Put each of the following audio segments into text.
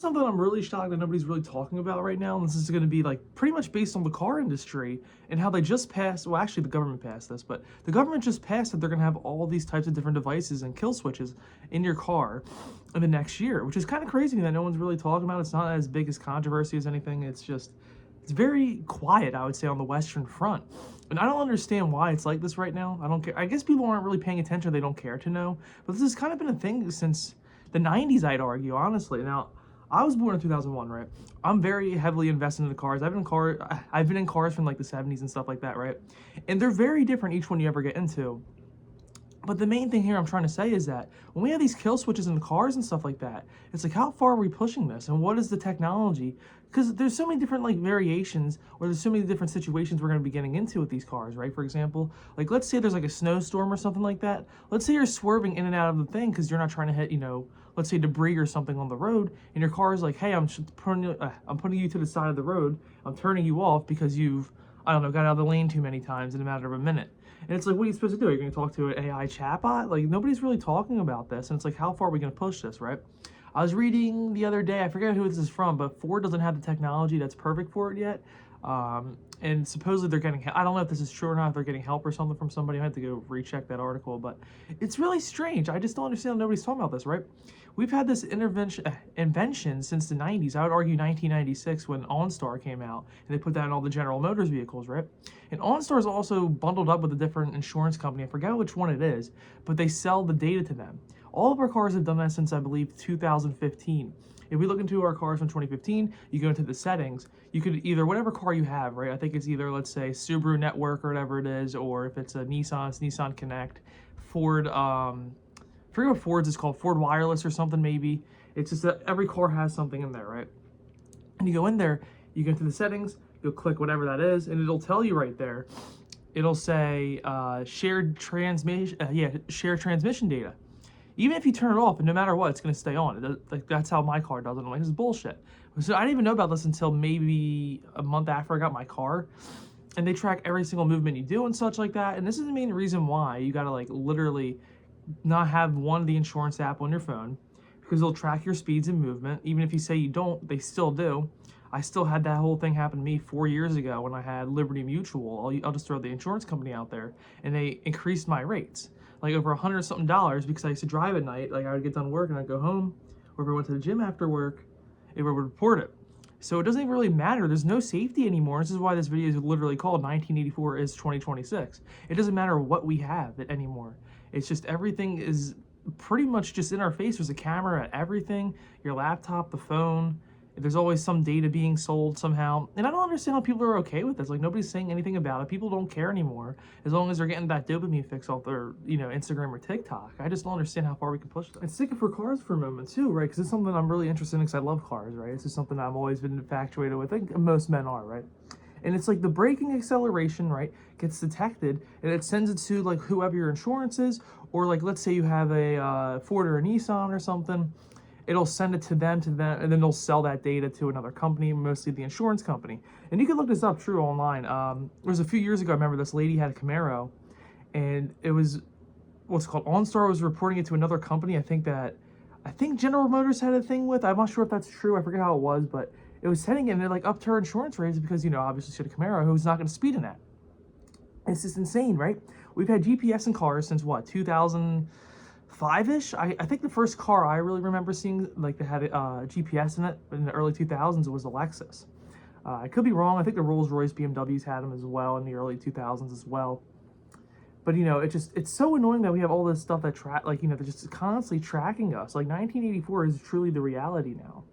Something I'm really shocked that nobody's really talking about right now, and this is going to be like pretty much based on the car industry and how they just passed. Well, actually, the government passed this, but the government just passed that they're going to have all these types of different devices and kill switches in your car in the next year, which is kind of crazy that no one's really talking about. It's not as big as controversy as anything. It's very quiet, I would say, on the Western Front. And I don't understand why it's like this right now. I don't care. I guess people aren't really paying attention. They don't care to know. But this has kind of been a thing since the 90s, I'd argue, honestly. Now, I was born in 2001, right? I'm very heavily invested in the cars. I've been in cars from like the 70s and stuff like that, right? And they're very different each one you ever get into. But the main thing here I'm trying to say is that when we have these kill switches in the cars and stuff like that, it's like, how far are we pushing this, and what is the technology? Because there's so many different like variations, or there's so many different situations we're going to be getting into with these cars, right? For example, like let's say there's like a snowstorm or something like that. Let's say you're swerving in and out of the thing because you're not trying to hit, let's say debris or something on the road, and your car is like, hey, I'm putting you to the side of the road. I'm turning you off because you've, I don't know, got out of the lane too many times in a matter of a minute. And it's like, what are you supposed to do? Are you going to talk to an AI chatbot? Like, nobody's really talking about this. And it's like, how far are we going to push this, right? I was reading the other day, I forget who this is from, but Ford doesn't have the technology that's perfect for it yet. And supposedly they're getting, I don't know if this is true or not, if they're getting help or something from somebody. I have to go recheck that article, but it's really strange. I just don't understand how nobody's talking about this, right? We've had this invention since the 90s. I would argue 1996 when OnStar came out, and they put that in all the General Motors vehicles, right? And OnStar is also bundled up with a different insurance company. I forget which one it is, but they sell the data to them. All of our cars have done that since, I believe, 2015. If we look into our cars from 2015, you go into the settings, you could either, whatever car you have, right? I think it's either, let's say, Subaru Network or whatever it is, or if it's a Nissan, it's Nissan Connect, Ford, I forget what Ford's is called, Ford Wireless or something maybe. It's just that every car has something in there, right? And you go in there, you go into the settings, you'll click whatever that is, and it'll tell you right there. It'll say shared transmission data. Even if you turn it off, and no matter what, it's going to stay on. Like, that's how my car does it. I'm like, this is bullshit. So I didn't even know about this until maybe a month after I got my car. And they track every single movement you do and such like that. And this is the main reason why you got to like literally not have one of the insurance app on your phone, because they'll track your speeds and movement. Even if you say you don't, they still do. I still had that whole thing happen to me 4 years ago when I had Liberty Mutual. I'll just throw the insurance company out there, and they increased my rates like over $100 something because I used to drive at night. Like I would get done work and I'd go home, or if I went to the gym after work, it would report it. So it doesn't even really matter. There's no safety anymore. This is why this video is literally called 1984 is 2026. It doesn't matter what we have anymore. It's just everything is pretty much just in our face. There's a camera at everything, your laptop, the phone. There's always some data being sold somehow. And I don't understand how people are okay with this. Like, nobody's saying anything about it. People don't care anymore as long as they're getting that dopamine fix off their, Instagram or TikTok. I just don't understand how far we can push that. And stick it for cars for a moment too, right? Because it's something I'm really interested in because I love cars, right? It's just something I've always been infatuated with. I think most men are, right? And it's like the braking acceleration, right, gets detected, and it sends it to like whoever your insurance is, or like let's say you have a Ford or a Nissan or something. It'll send it to them, and then they'll sell that data to another company, mostly the insurance company. And you can look this up true online. It was a few years ago, I remember this lady had a Camaro, and it was what's called OnStar was reporting it to another company. I think General Motors had a thing with. I'm not sure if that's true. I forget how it was, but it was sending it, and it like upped her insurance rates because, obviously she had a Camaro who's not going to speed in that. It's just insane, right? We've had GPS in cars since what, 2005-ish? I think the first car I really remember seeing like that had GPS in it in the early 2000s was a Lexus. I could be wrong. I think the Rolls-Royce BMWs had them as well in the early 2000s as well. But it's so annoying that we have all this stuff that they're just constantly tracking us. Like 1984 is truly the reality now.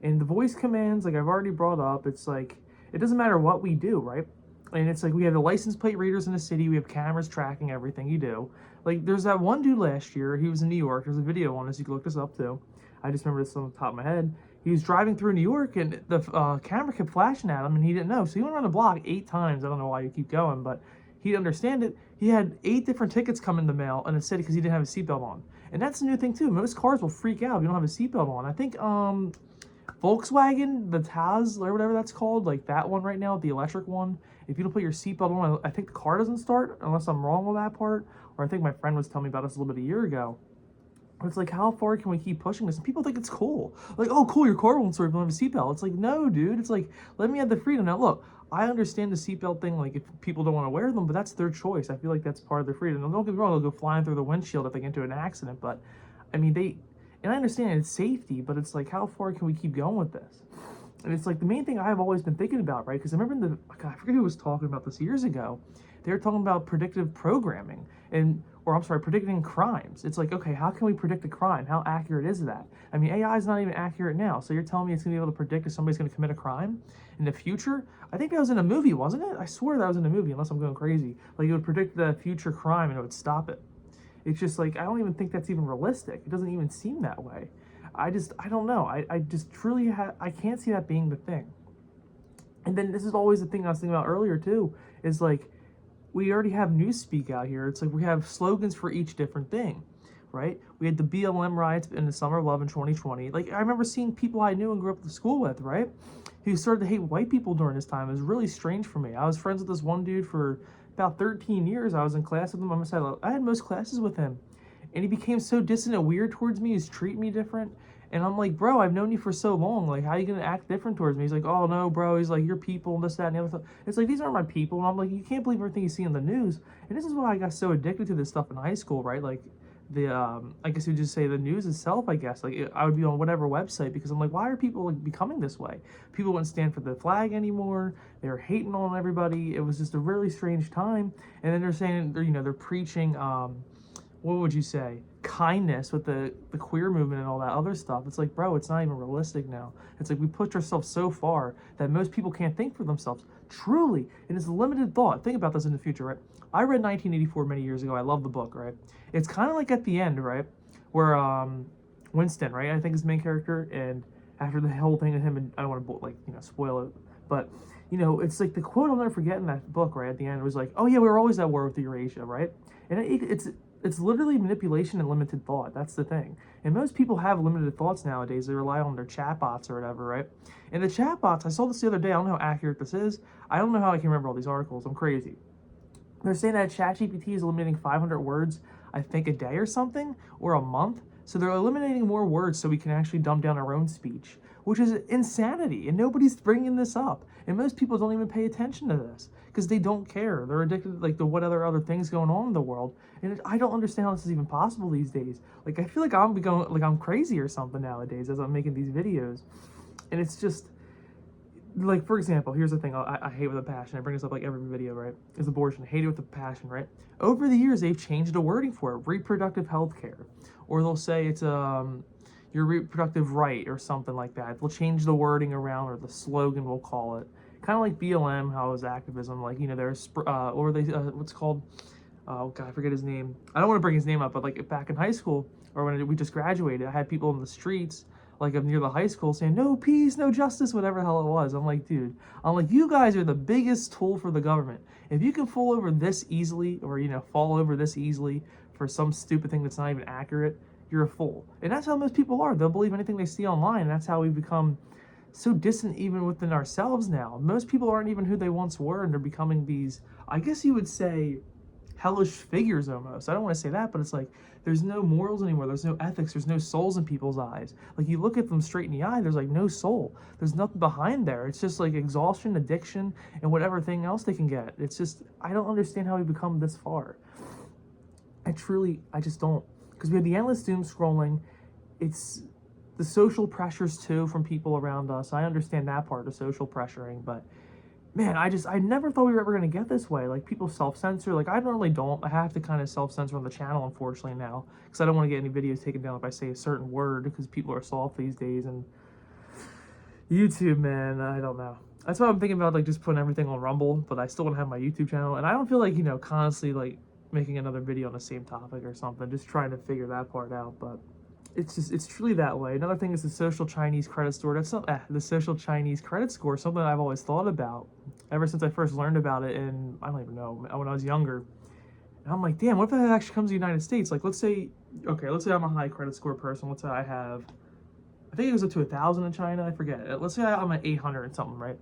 And the voice commands, like I've already brought up, it's like it doesn't matter what we do, right? And it's like we have the license plate readers in the city. We have cameras tracking everything you do. Like there's that one dude last year. He was in New York. There's a video on this. You can look this up too. I just remember this on the top of my head. He was driving through New York, and the camera kept flashing at him, and he didn't know. So he went around the block 8 times. I don't know why you keep going, but he'd understand it. He had 8 different tickets come in the mail in the city because he didn't have a seatbelt on. And that's a new thing too. Most cars will freak out if you don't have a seatbelt on. I think Volkswagen, the Taz or whatever that's called, like that one right now, the electric one, if you don't put your seatbelt on, I think the car doesn't start, unless I'm wrong on that part, or I think my friend was telling me about this a little bit a year ago. It's like, how far can we keep pushing this? And people think it's cool. Like, oh, cool, your car won't start if you don't have a seatbelt. It's like, no, dude. It's like, let me have the freedom. Now, look, I understand the seatbelt thing, like, if people don't want to wear them, but that's their choice. I feel like that's part of their freedom. Now, don't get me wrong, they'll go flying through the windshield if they get into an accident, but, I mean, and I understand it's safety, but it's like, how far can we keep going with this? And it's like the main thing I've always been thinking about, right? Because I remember God, I forget who was talking about this years ago. They were talking about predictive programming predicting crimes. It's like, okay, how can we predict a crime? How accurate is that? I mean, AI is not even accurate now. So you're telling me it's going to be able to predict if somebody's going to commit a crime in the future? I think that was in a movie, wasn't it? I swear that was in a movie, unless I'm going crazy. Like, it would predict the future crime and it would stop it. It's just like, I don't even think that's even realistic. It doesn't even seem that way. I don't know. I just truly I can't see that being the thing. And then this is always the thing I was thinking about earlier too, is like, we already have Newspeak out here. It's like we have slogans for each different thing, right? We had the BLM riots in the summer of love in 2020. Like, I remember seeing people I knew and grew up to school with, right? Who started to hate white people during this time. It was really strange for me. I was friends with this one dude for about 13 years. I was in class with him. I had most classes with him. And he became so distant and weird towards me. He's treating me different. And I'm like, bro, I've known you for so long. Like, how are you going to act different towards me? He's like, oh, no, bro. He's like, you're people and this, that, and the other stuff. It's like, these aren't my people. And I'm like, you can't believe everything you see in the news. And this is why I got so addicted to this stuff in high school, right? Like, I guess you'd just say the news itself, I guess. Like, I would be on whatever website because I'm like, why are people like becoming this way? People wouldn't stand for the flag anymore. They were hating on everybody. It was just a really strange time. And then they're saying, they're preaching, what would you say? Kindness with the queer movement and all that other stuff. It's like, bro, it's not even realistic now. It's like we pushed ourselves so far that most people can't think for themselves. Truly, and it's a limited thought. Think about this in the future, right? I read 1984 many years ago. I love the book, right? It's kind of like at the end, right? Where Winston, right? I think is the main character, and after the whole thing of him, and I don't want to spoil it, but it's like the quote I'll never forget in that book, right? At the end, it was like, oh yeah, we were always at war with Eurasia, right? And it's literally manipulation and limited thought. That's the thing. And most people have limited thoughts nowadays. They rely on their chatbots or whatever, right? And the chatbots, I saw this the other day. I don't know how accurate this is. I don't know how I can remember all these articles. I'm crazy. They're saying that ChatGPT is eliminating 500 words, I think, a day or something, or a month. So they're eliminating more words so we can actually dumb down our own speech, which is insanity. And nobody's bringing this up. And most people don't even pay attention to this because they don't care. They're addicted to what other things going on in the world. And I don't understand how this is even possible these days. Like, I feel like I'm crazy or something nowadays as I'm making these videos. And it's just, like, for example, here's the thing I hate with a passion. I bring this up like every video, right? Is abortion. I hate it with a passion, right? Over the years, they've changed the wording for it. Reproductive health care. Or they'll say it's your reproductive right or something like that. They'll change the wording around, or the slogan, we'll call it. Kind of like BLM, how it was activism. Like, there's, or they, what's called, oh God, I forget his name. I don't want to bring his name up, but like back in high school, or when we just graduated, I had people in the streets, like near the high school, saying, no peace, no justice, whatever the hell it was. I'm like, dude, you guys are the biggest tool for the government. If you can fall over this easily, or, fall over this easily for some stupid thing that's not even accurate, you're a fool. And that's how most people are. They'll believe anything they see online, and that's how we become so distant even within ourselves now. Most people aren't even who they once were, and they're becoming these, I guess you would say, hellish figures almost. I don't want to say that, but it's like there's no morals anymore. There's no ethics. There's no souls in people's eyes. Like, you look at them straight in the eye, there's like no soul. There's nothing behind there. It's just like exhaustion, addiction, and whatever thing else they can get. It's just, I don't understand how we become this far. I just don't. Because we have the endless doom scrolling. It's the social pressures too from people around us. I understand that part of social pressuring, but man, I never thought we were ever going to get this way. Like, people self-censor. Like, I normally don't. I have to kind of self-censor on the channel, unfortunately, now, because I don't want to get any videos taken down if I say a certain word, because people are soft these days. And YouTube, man, I don't know. That's why I'm thinking about, like, just putting everything on Rumble, but I still want to have my YouTube channel. And I don't feel like, constantly, like, making another video on the same topic or something. Just trying to figure that part out, but it's truly that way. Another thing is the social Chinese credit score. That's not the social Chinese credit score, something I've always thought about ever since I first learned about it, and I don't even know, when I was younger. And I'm like, damn, what if that actually comes to the United States? Like, let's say I'm a high credit score person. Let's say I have, I think it goes up to 1,000 in China, I forget. Let's say I'm at 800 and something, right?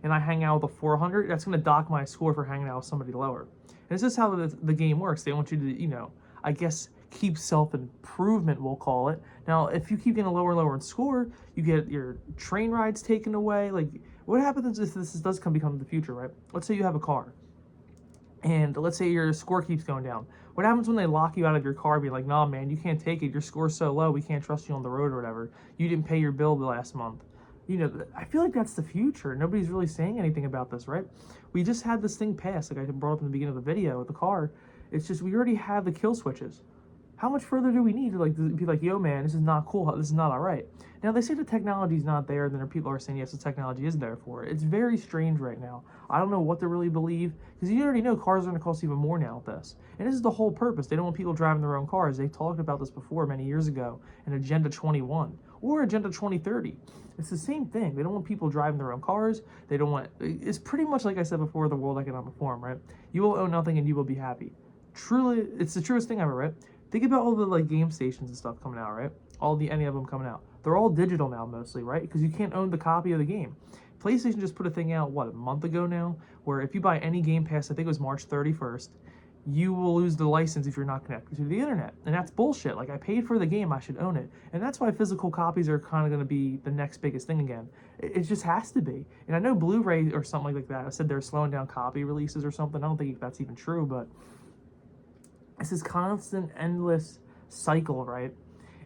And I hang out with a 400, that's going to dock my score for hanging out with somebody lower. And it's just how the game works. They want you to, I guess, keep self-improvement, we'll call it. Now, if you keep getting lower and lower in score, you get your train rides taken away. Like, what happens if this does become the future, right? Let's say you have a car, and let's say your score keeps going down. What happens when they lock you out of your car, be like, nah, man, you can't take it. Your score's so low, we can't trust you on the road or whatever. You didn't pay your bill the last month. You know, I feel like that's the future. Nobody's really saying anything about this, right? We just had this thing pass, like I brought up in the beginning of the video with the car. It's just, we already have the kill switches. How much further do we need to like be like, yo, man, this is not cool. This is not all right. Now, they say the technology's not there, then people are saying, yes, the technology is there for it. It's very strange right now. I don't know what to really believe, because you already know cars are going to cost even more now with this. And this is the whole purpose. They don't want people driving their own cars. They talked about this before many years ago in Agenda 21 or Agenda 2030. It's the same thing. They don't want people driving their own cars. They don't want, it's pretty much like I said before, the World Economic Forum, right? You will own nothing and you will be happy. Truly, it's the truest thing ever, right? Think about all the like game stations and stuff coming out, right? Any of them coming out. They're all digital now mostly, right? Because you can't own the copy of the game. PlayStation just put a thing out, what, a month ago now? Where if you buy any Game Pass, I think it was March 31st, you will lose the license if you're not connected to the internet. And that's bullshit. Like, I paid for the game, I should own it. And that's why physical copies are kind of going to be the next biggest thing again. It just has to be. And I know Blu-ray or something like that, I said they're slowing down copy releases or something. I don't think that's even true, but it's this constant, endless cycle, right?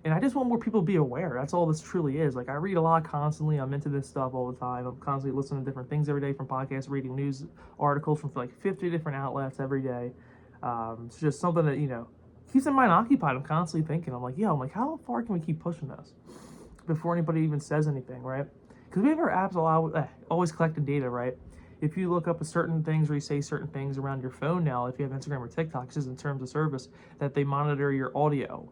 And I just want more people to be aware. That's all this truly is. Like, I read a lot constantly. I'm into this stuff all the time. I'm constantly listening to different things every day, from podcasts, reading news articles from like 50 different outlets every day. It's just something that, you know, keeps my mind occupied. I'm constantly thinking. I'm like, how far can we keep pushing this before anybody even says anything, right? Because we have our apps always collecting data, right? If you look up certain things or you say certain things around your phone now, if you have Instagram or TikTok, this is in terms of service, that they monitor your audio.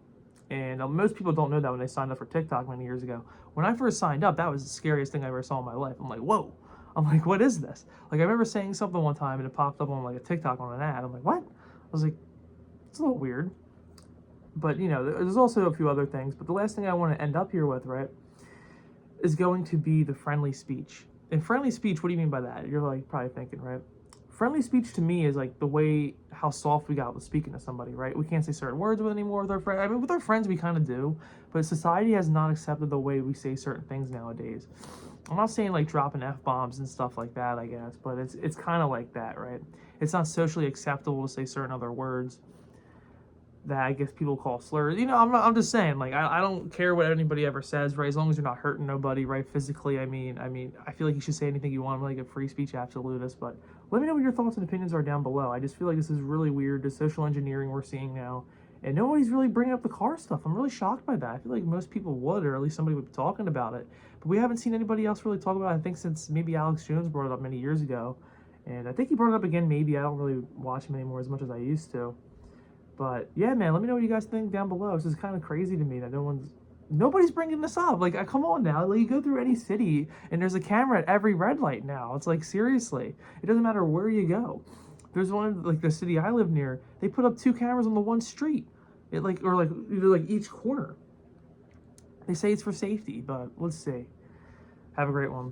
And most people don't know that when they signed up for TikTok many years ago. When I first signed up, that was the scariest thing I ever saw in my life. I'm like, whoa. I'm like, what is this? Like, I remember saying something one time and it popped up on like a TikTok on an ad. I'm like, what? I was like, it's a little weird. But, you know, there's also a few other things. But the last thing I want to end up here with, right, is going to be the friendly speech. And friendly speech, what do you mean by that? You're like probably thinking, right? Friendly speech to me is like the way how soft we got with speaking to somebody, right? We can't say certain words with anymore with our friends. I mean, with our friends we kind of do, but society has not accepted the way we say certain things nowadays. I'm not saying like dropping F-bombs and stuff like that, I guess, but it's kind of like that, right? It's not socially acceptable to say certain other words that I guess people call slurs. You know, I'm just saying, like, I don't care what anybody ever says, right? As long as you're not hurting nobody, right? Physically, I mean, I feel like you should say anything you want. I'm like a free speech absolutist, but let me know what your thoughts and opinions are down below. I just feel like this is really weird, the social engineering we're seeing now, and nobody's really bringing up the car stuff. I'm really shocked by that. I feel like most people would, or at least somebody would be talking about it, but we haven't seen anybody else really talk about it, I think, since maybe Alex Jones brought it up many years ago, and I think he brought it up again, maybe. I don't really watch him anymore as much as I used to. But yeah, man, let me know what you guys think down below. This is kind of crazy to me that nobody's bringing this up. Like, come on now. Like, you go through any city and there's a camera at every red light now. It's like, seriously, it doesn't matter where you go. There's one, like the city I live near, they put up 2 cameras on the one street. Or either each corner. They say it's for safety, but let's see. Have a great one.